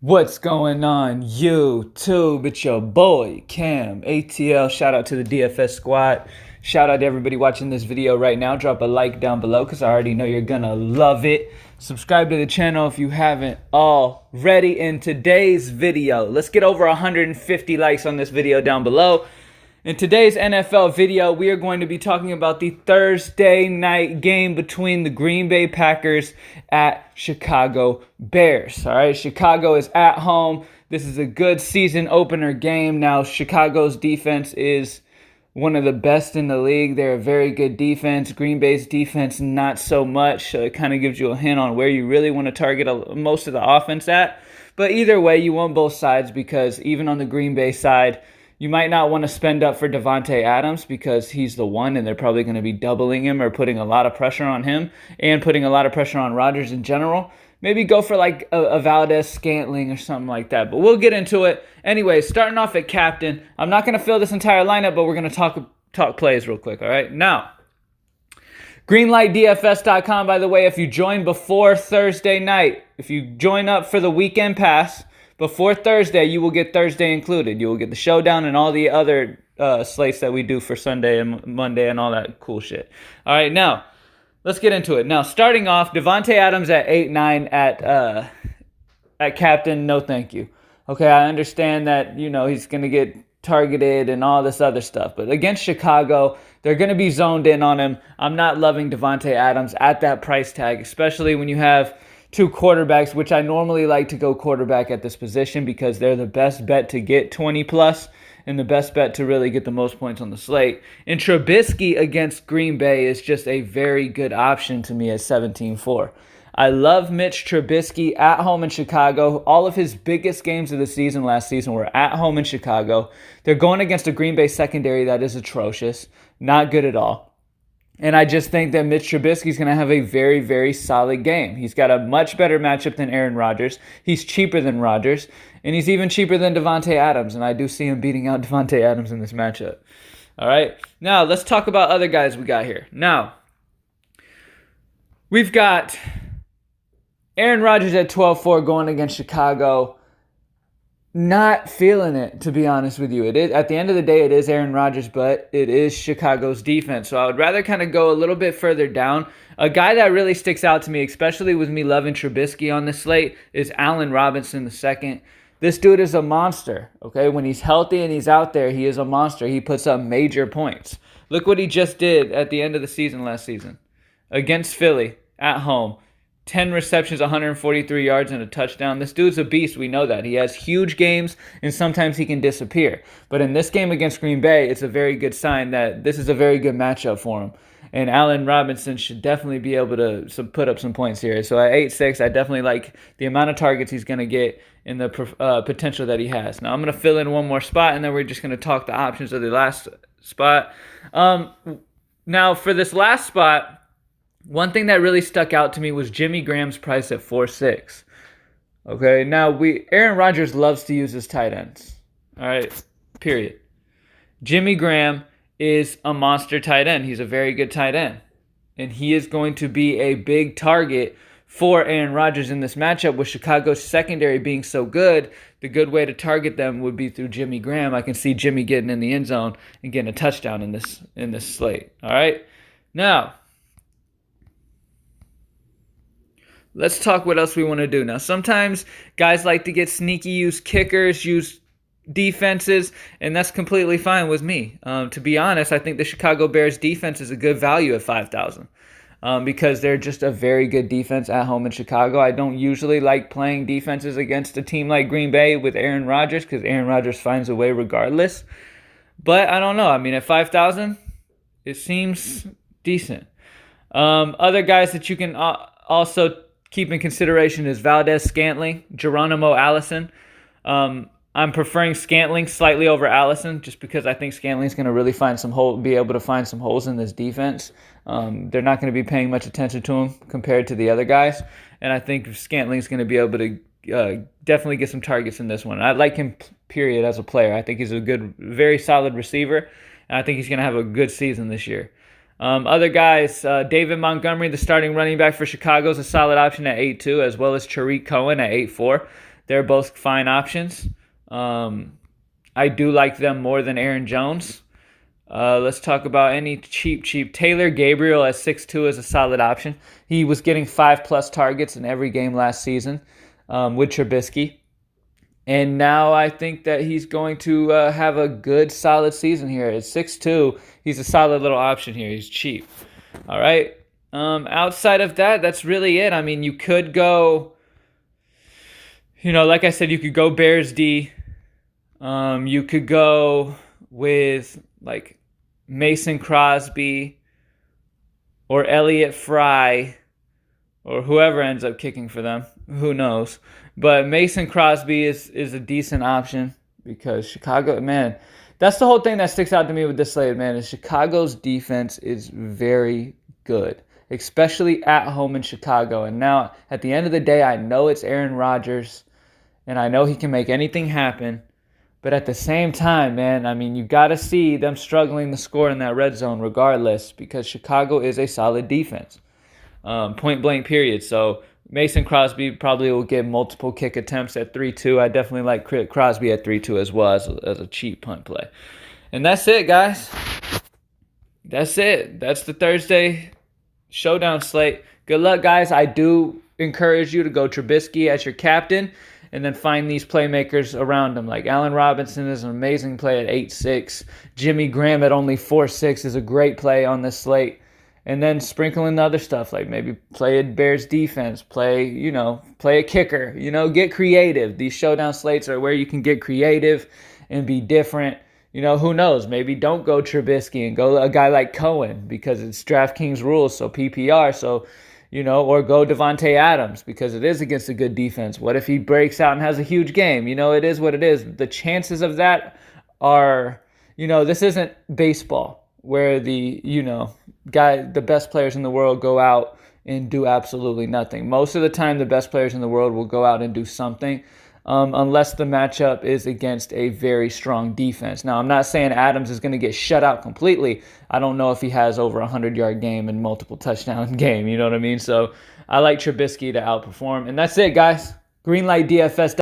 What's going on, YouTube? It's your boy, Cam, ATL. Shout out to the DFS squad. Shout out to everybody watching this video right now. Drop a like down below because I already know you're going to love it. Subscribe to the channel if you haven't already. In today's video, let's get over 150 likes on this video down below. In today's NFL video, we are going to be talking about the Thursday night game between the Green Bay Packers at Chicago Bears. All right, Chicago is at home. This is a good season opener game. Now, Chicago's defense is one of the best in the league. They're a very good defense. Green Bay's defense, not so much. So it kind of gives you a hint on where you really want to target most of the offense at. But either way, you want both sides because even on the Green Bay side, you might not want to spend up for Davante Adams because he's the one and they're probably going to be doubling him or putting a lot of pressure on him and putting a lot of pressure on Rodgers in general. Maybe go for like a Valdez-Scantling or something like that. But we'll get into it. Anyway, starting off at captain. I'm not going to fill this entire lineup, but we're going to talk plays real quick, all right? Now, greenlightdfs.com, by the way, if you join before Thursday night, if you join up for the weekend pass, before Thursday, you will get Thursday included. You will get the Showdown and all the other slates that we do for Sunday and Monday and all that cool shit. All right, now, let's get into it. Now, starting off, Davante Adams at 8-9 at captain, no thank you. Okay, I understand that, he's going to get targeted and all this other stuff. But against Chicago, they're going to be zoned in on him. I'm not loving Davante Adams at that price tag, especially when you have two quarterbacks, which I normally like to go quarterback at this position because they're the best bet to get 20 plus and the best bet to really get the most points on the slate. And Trubisky against Green Bay is just a very good option to me at 17-4. I love Mitch Trubisky at home in Chicago. All of his biggest games of the season last season were at home in Chicago. They're going against a Green Bay secondary that is atrocious, not good at all. And I just think that Mitch Trubisky is going to have a very, very solid game. He's got a much better matchup than Aaron Rodgers. He's cheaper than Rodgers, and he's even cheaper than Davante Adams. And I do see him beating out Davante Adams in this matchup. All right, now let's talk about other guys we got here. Now, we've got Aaron Rodgers at 12-4 going against Chicago. Not feeling it, to be honest with you. It is, at the end of the day, it is Aaron Rodgers, but it is Chicago's defense. So I would rather kind of go a little bit further down. A guy that really sticks out to me, especially with me loving Trubisky on this slate, is Allen Robinson II. This dude is a monster, okay? When he's healthy and he's out there, he is a monster. He puts up major points. Look what he just did at the end of the season last season. Against Philly, at home. 10 receptions, 143 yards, and a touchdown. This dude's a beast. We know that. He has huge games, and sometimes he can disappear. But in this game against Green Bay, it's a very good sign that this is a very good matchup for him. And Allen Robinson should definitely be able to put up some points here. So at 8-6, I definitely like the amount of targets he's going to get and the potential that he has. Now, I'm going to fill in one more spot, and then we're just going to talk the options of the last spot. Now, for this last spot, one thing that really stuck out to me was Jimmy Graham's price at 4-6. Okay, now Aaron Rodgers loves to use his tight ends. All right, period. Jimmy Graham is a monster tight end. He's a very good tight end. And he is going to be a big target for Aaron Rodgers in this matchup with Chicago's secondary being so good. The good way to target them would be through Jimmy Graham. I can see Jimmy getting in the end zone and getting a touchdown in this slate. All right, now let's talk what else we want to do. Now, sometimes guys like to get sneaky, use kickers, use defenses, and that's completely fine with me. To be honest, I think the Chicago Bears defense is a good value at 5,000 because they're just a very good defense at home in Chicago. I don't usually like playing defenses against a team like Green Bay with Aaron Rodgers because Aaron Rodgers finds a way regardless. But I don't know. I mean, at 5,000, it seems decent. Other guys that you can also keep in consideration is Valdez-Scantling, Geronimo Allison. I'm preferring Scantling slightly over Allison just because I think Scantling's going to really be able to find some holes in this defense. They're not going to be paying much attention to him compared to the other guys. And I think Scantling's going to be able to definitely get some targets in this one. I like him, period, as a player. I think he's a good, very solid receiver. And I think he's going to have a good season this year. Other guys, David Montgomery, the starting running back for Chicago, is a solid option at 8-2, as well as Tariq Cohen at 8-4. They're both fine options. I do like them more than Aaron Jones. Let's talk about any cheap. Taylor Gabriel at 6'2" is a solid option. He was getting 5+ targets in every game last season with Trubisky. And now I think that he's going to have a good, solid season here. At 6'2", he's a solid little option here. He's cheap. All right. Outside of that, that's really it. I mean, you could go, like I said, you could go Bears D. You could go with like Mason Crosby or Elliott Fry or whoever ends up kicking for them. Who knows? But Mason Crosby is a decent option because Chicago, man, that's the whole thing that sticks out to me with this slate, man, is Chicago's defense is very good, especially at home in Chicago. And now, at the end of the day, I know it's Aaron Rodgers, and I know he can make anything happen. But at the same time, man, I mean, you got to see them struggling to score in that red zone regardless because Chicago is a solid defense. Point blank period. So Mason Crosby probably will get multiple kick attempts at 3-2. I definitely like Crosby at 3-2 as well as a cheap punt play. And that's it, guys. That's it. That's the Thursday Showdown slate. Good luck, guys. I do encourage you to go Trubisky as your captain and then find these playmakers around him. Like Allen Robinson is an amazing play at 8-6. Jimmy Graham at only 4-6 is a great play on this slate. And then sprinkle in the other stuff, like maybe play a Bears defense, play a kicker, get creative. These Showdown slates are where you can get creative and be different. Who knows? Maybe don't go Trubisky and go a guy like Cohen because it's Draftkings rules, so PPR. So, or go Devontae Adams because it is against a good defense. What if he breaks out and has a huge game? It is what it is. The chances of that are, this isn't baseball where the best players in the world go out and do absolutely nothing. Most of the time, the best players in the world will go out and do something. Unless the matchup is against a very strong defense. Now, I'm not saying Adams is going to get shut out completely. I don't know if he has over a 100-yard game and multiple touchdown game. You know what I mean? So I like Trubisky to outperform. And that's it, guys. Greenlight DFS.